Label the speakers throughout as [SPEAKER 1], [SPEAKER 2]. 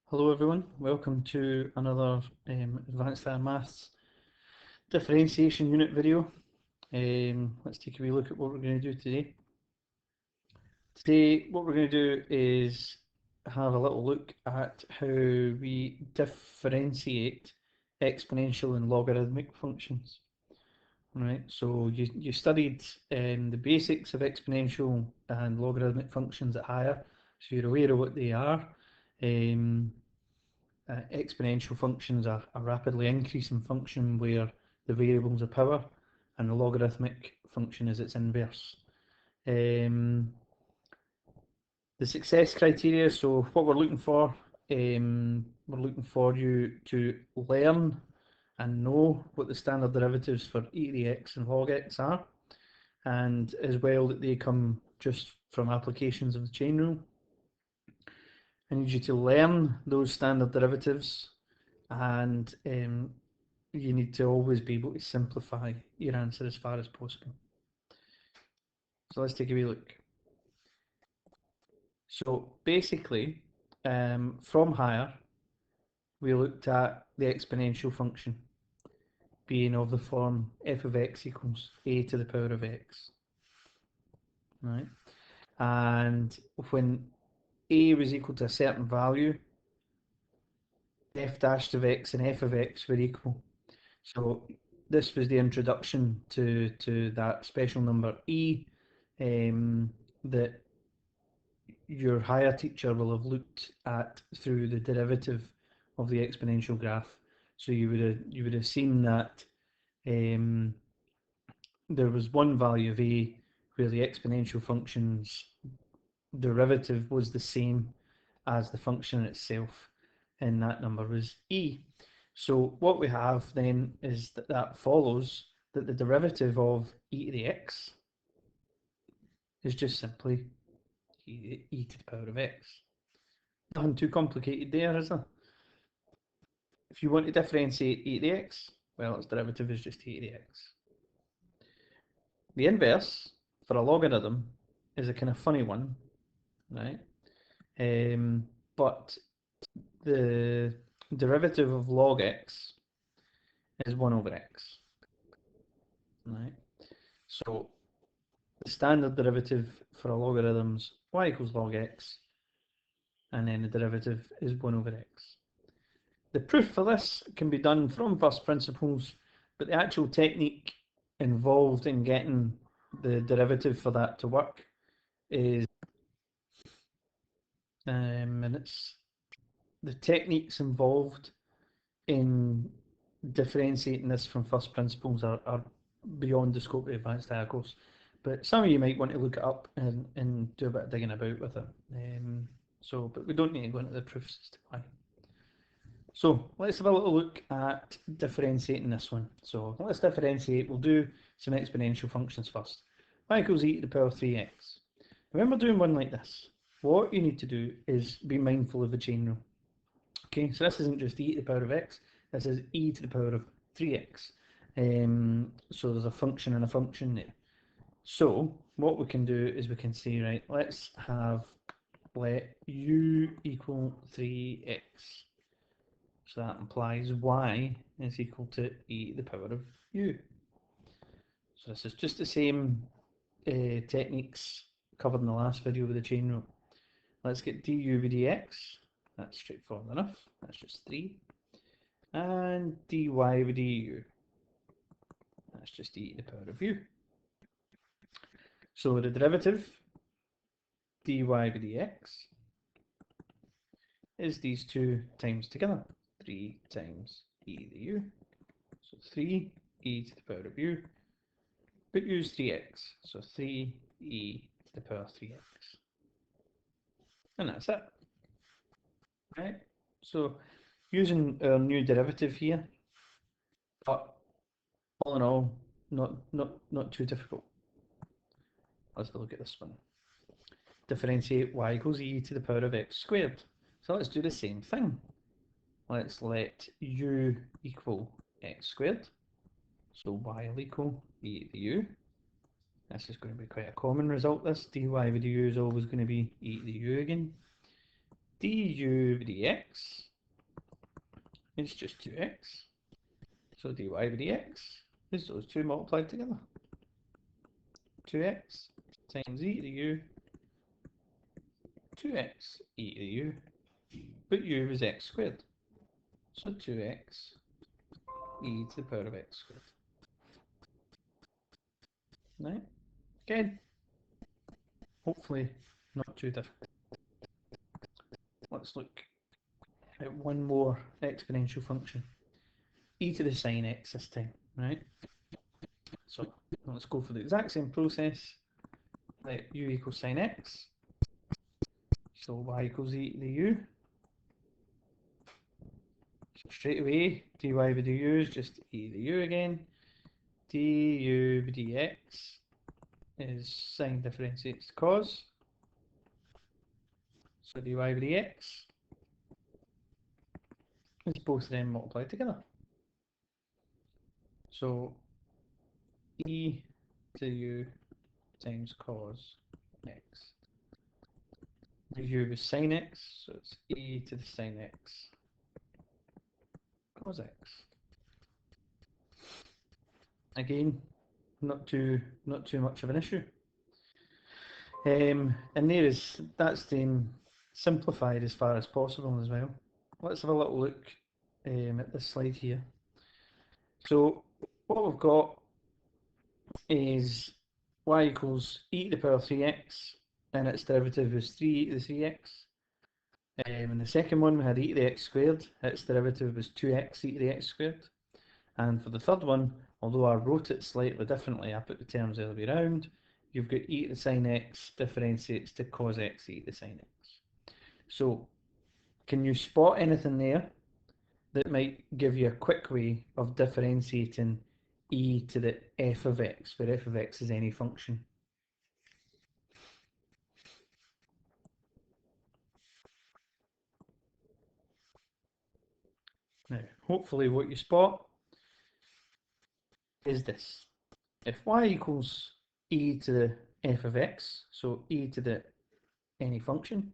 [SPEAKER 1] Hello everyone, welcome to another Advanced Maths differentiation unit video. Let's take a wee look at what we're going to do today. Today what we're going to do is have a little look at how we differentiate exponential and logarithmic functions. Right, so you studied the basics of exponential and logarithmic functions at higher, so you're aware of what they are. Um, Exponential functions are a rapidly increasing function where the variable is a power, and the logarithmic function is its inverse. The success criteria, so what we're looking for, we're looking for you to learn and know what the standard derivatives for e to the x and log x are, and as well that they come just from applications of the chain rule. I need you to learn those standard derivatives, and you need to always be able to simplify your answer as far as possible. So let's take a wee look. So basically, from higher, we looked at the exponential function being of the form f of x equals a to the power of x, right? And when a was equal to a certain value, f dashed of x and f of x were equal. So this was the introduction to that special number e, that your higher teacher will have looked at through the derivative of the exponential graph. So you would have seen that there was one value of a where the exponential function's derivative was the same as the function itself, and that number was e. So what we have then is that follows that the derivative of e to the x is just simply e to the power of x. Nothing too complicated there, is there? If you want to differentiate e to the x, well, its derivative is just e to the x. The inverse for a logarithm is a kind of funny one, right? But the derivative of log x is 1 over x, right? So the standard derivative for a logarithm's y equals log x, and then the derivative is 1 over x. The proof for this can be done from first principles, but the actual technique involved in getting the derivative for that to work is, and it's the techniques involved in differentiating this from first principles are beyond the scope of advanced diagonals. But some of you might want to look it up and do a bit of digging about with it. But we don't need to go into the proofs as to why. So let's have a little look at differentiating this one. So let's differentiate. We'll do some exponential functions first. Y equals e to the power 3x. When we're doing one like this, what you need to do is be mindful of the chain rule. Okay, so this isn't just e to the power of x, this is e to the power of 3x. So there's a function and a function there. So what we can do is we can say, right, let u equal 3x. So that implies y is equal to e to the power of u. So this is just the same techniques covered in the last video with the chain rule. Let's get du by dx. That's straightforward enough. That's just 3. And dy by du. That's just e to the power of u. So the derivative dy by dx is these two times together. 3 times e to the u. So 3 e to the power of u. But use 3x. So 3 e to the power 3x. And that's it. Right? So using our new derivative here, but all in all, not too difficult. Let's have a look at this one. Differentiate y equals e to the power of x squared. So let's do the same thing. Let's let u equal x squared. So y will equal e to the u. This is going to be quite a common result, this. Dy by du is always going to be e to the u again. du dx is just 2x. So dy by dx is those two multiplied together. 2x times e to the u, 2x e to the u, but u is x squared. So 2x e to the power of x squared. Right? Again, hopefully not too difficult. Let's look at one more exponential function. E to the sine x this time, right? So let's go for the exact same process. Let u equals sine x. So y equals e to the u. So straight away, dy by du is just e to the u again. Du by dx is sine differentiates cos. So dy by dx is both of them multiplied together. So e to the u times cos x. The u is sine x, so it's e to the sine x cos x. Again, not too much of an issue. And that's then simplified as far as possible as well. Let's have a little look at this slide here. So what we've got is y equals e to the power 3x, and its derivative is 3e to the 3x. In the second one we had e to the x squared, its derivative was 2x e to the x squared. And for the third one, although I wrote it slightly differently, I put the terms the other way around, you've got e to the sine x differentiates to cos x e to the sine x. So can you spot anything there that might give you a quick way of differentiating e to the f of x, where f of x is any function? Now, hopefully what you spot is this. If y equals e to the f of x, so e to the any function,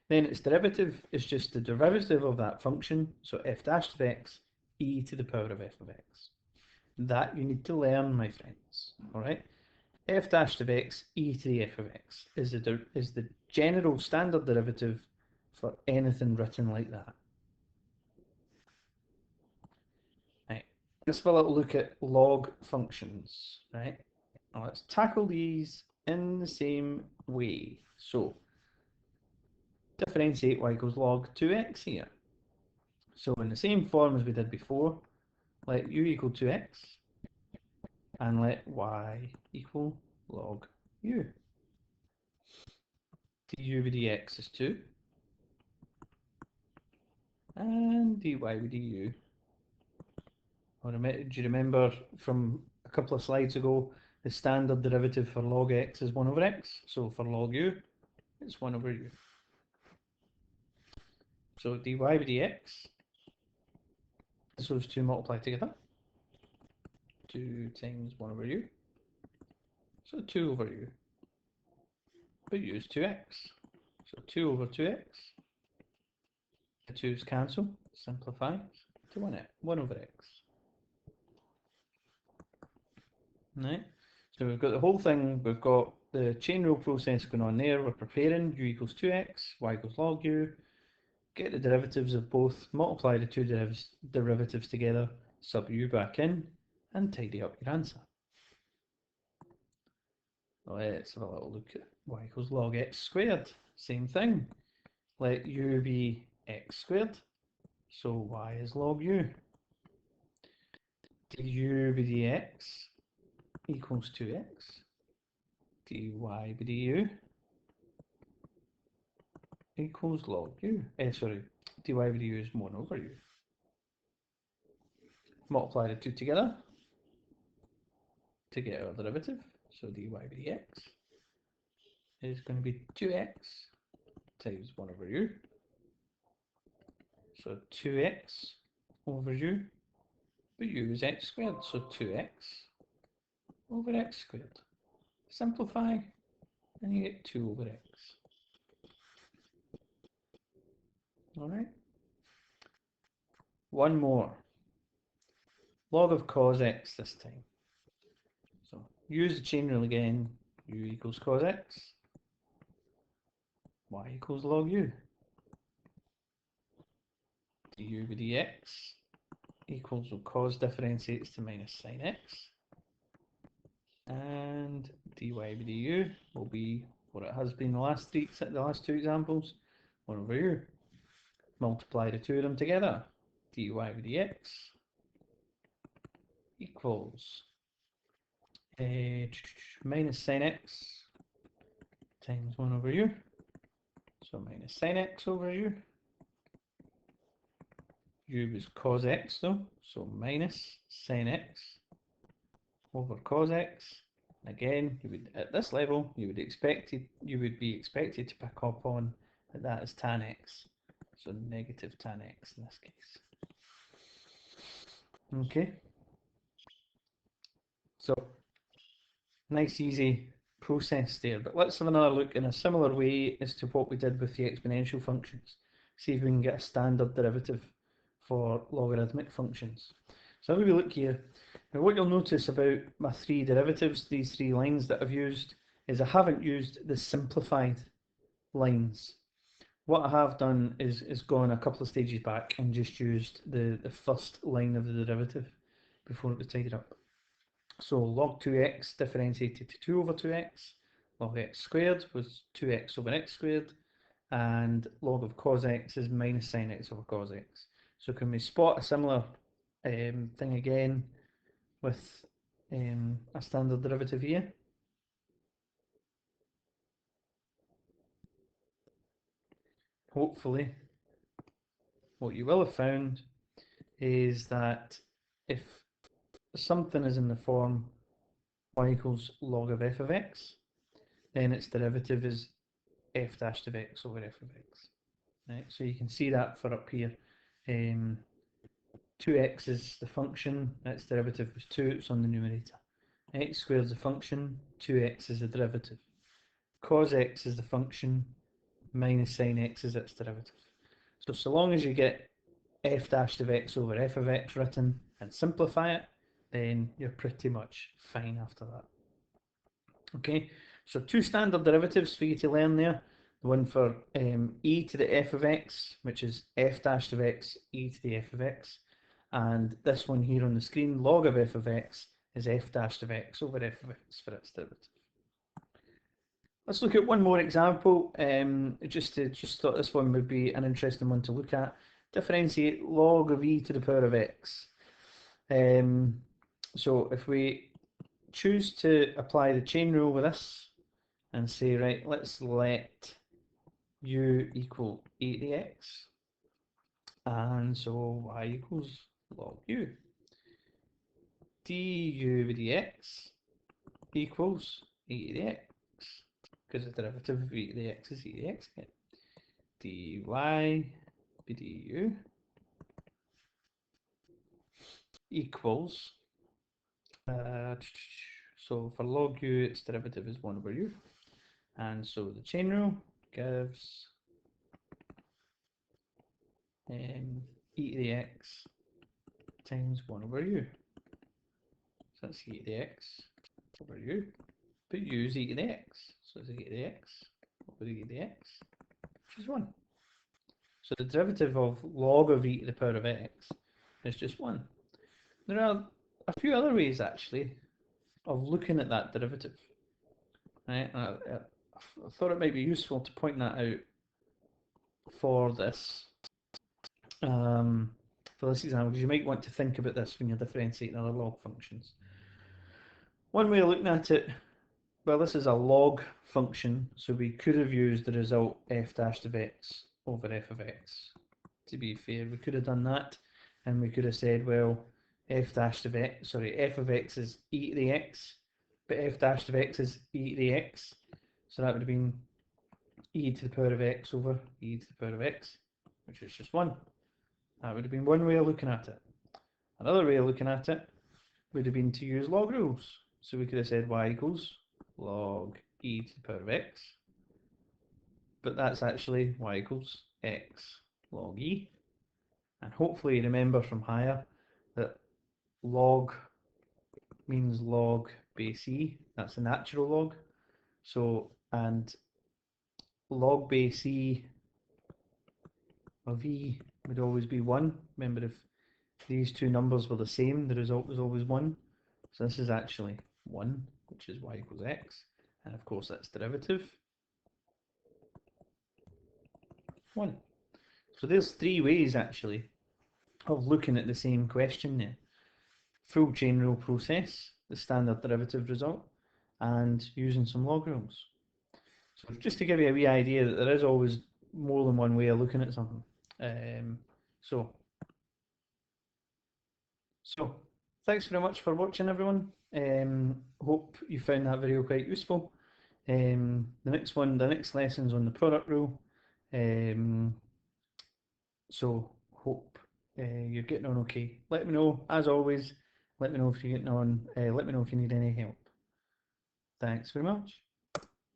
[SPEAKER 1] then its derivative is just the derivative of that function, so f dash of x e to the power of f of x. That you need to learn, my friends. All right, f dash of x e to the f of x is the general standard derivative for anything written like that. Right. Let's have a little look at log functions. Right. Now let's tackle these in the same way. So differentiate y equals log 2x here. So in the same form as we did before, let u equal 2x and let y equal log u. Du by dx is 2 and dy by du. Do you remember from a couple of slides ago, the standard derivative for log x is 1 over x, so for log u it's 1 over u. So dy by dx, so those two multiply together, 2 times 1 over u, so 2 over u, but u is 2x, so 2 over 2x, the 2's cancel, simplify to 1 over x. Right? So we've got the whole thing, we've got the chain rule process going on there, we're preparing u equals 2x, y equals log u, get the derivatives of both, multiply the two derivatives together, sub u back in, and tidy up your answer. Let's have a little look at y equals log x squared. Same thing. Let u be x squared, so y is log u. Du by dx equals 2x. Dy by du equals log u. Dy by du is 1 over u. Multiply the two together to get our derivative. So dy by dx is going to be 2x times 1 over u. So 2x over u, but u is x squared, so 2x over x squared. Simplify, and you get 2 over x. All right. One more. Log of cos x this time. So use the chain rule again. U equals cos x. Y equals log u. Du by dx equals, well, cos differentiates to minus sine x. And dy by du will be what it has been the last two examples. 1 over u. Multiply the two of them together. Dy by dx equals minus sine x times 1 over u. So minus sine x over u. U was cos x though, so minus sine x over cos x. Again, you would, at this level, you would be expected to pick up on that is tan x. So negative tan x in this case. Okay. So nice easy process there. But let's have another look in a similar way as to what we did with the exponential functions. See if we can get a standard derivative for logarithmic functions. So if we look here, now what you'll notice about my three derivatives, these three lines that I've used, is I haven't used the simplified lines. What I have done is gone a couple of stages back and just used the first line of the derivative before it was tidied up. So log 2x differentiated to 2 over 2x, log x squared was 2x over x squared, and log of cos x is minus sine x over cos x. So can we spot a similar thing again with a standard derivative here? Hopefully, what you will have found is that if something is in the form y equals log of f of x, then its derivative is f dash of x over f of x. Right, so you can see that for up here. 2x is the function, its derivative was 2, it's on the numerator. X squared is the function, 2x is the derivative. Cos x is the function, minus sine x is its derivative. So long as you get f dash of x over f of x written and simplify it, then you're pretty much fine after that. Okay, so two standard derivatives for you to learn there. The one for e to the f of x, which is f dash of x, e to the f of x. And this one here on the screen, log of f of x, is f dash of x over f of x for its derivative. Let's look at one more example. Just thought this one would be an interesting one to look at. Differentiate log of e to the power of x. So if we choose to apply the chain rule with this and say, right, let's let u equal e to the x, and so y equals log u. Du by dx equals e to the x, because the derivative of e to the x is e to the x again. Dy by du equals, so for log u, its derivative is 1 over u. And so the chain rule gives e to the x times 1 over u. So that's e to the x over u. But u is e to the x. So it's e to the x over e to the x, which is 1. So the derivative of log of e to the power of x is just 1. There are a few other ways actually of looking at that derivative. Right? I thought it might be useful to point that out for this example, because you might want to think about this when you're differentiating other log functions. One way of looking at it, well, this is a log function, so we could have used the result f dash of x over f of x. To be fair, we could have done that, and we could have said, well, f of x is e to the x, but f dash of x is e to the x, so that would have been e to the power of x over e to the power of x, which is just 1. That would have been one way of looking at it. Another way of looking at it would have been to use log rules. So we could have said y equals log e to the power of x, but that's actually y equals x. log e. And hopefully you remember from higher that log means log base e. That's the natural log. So, and log base e of e would always be 1. Remember, if these two numbers were the same, the result was always 1. So this is actually 1, which is y equals x. And of course that's derivative 1. So there's 3 ways actually of looking at the same question there. Full chain rule process, the standard derivative result, and using some log rules. So just to give you a wee idea that there is always more than one way of looking at something. Um, so, so thanks very much for watching, everyone. Hope you found that video quite useful. The next lesson's on the product rule. Um, so hope you're getting on okay. Let me know, as always. Let me know if you're getting on. Let me know if you need any help. Thanks very much.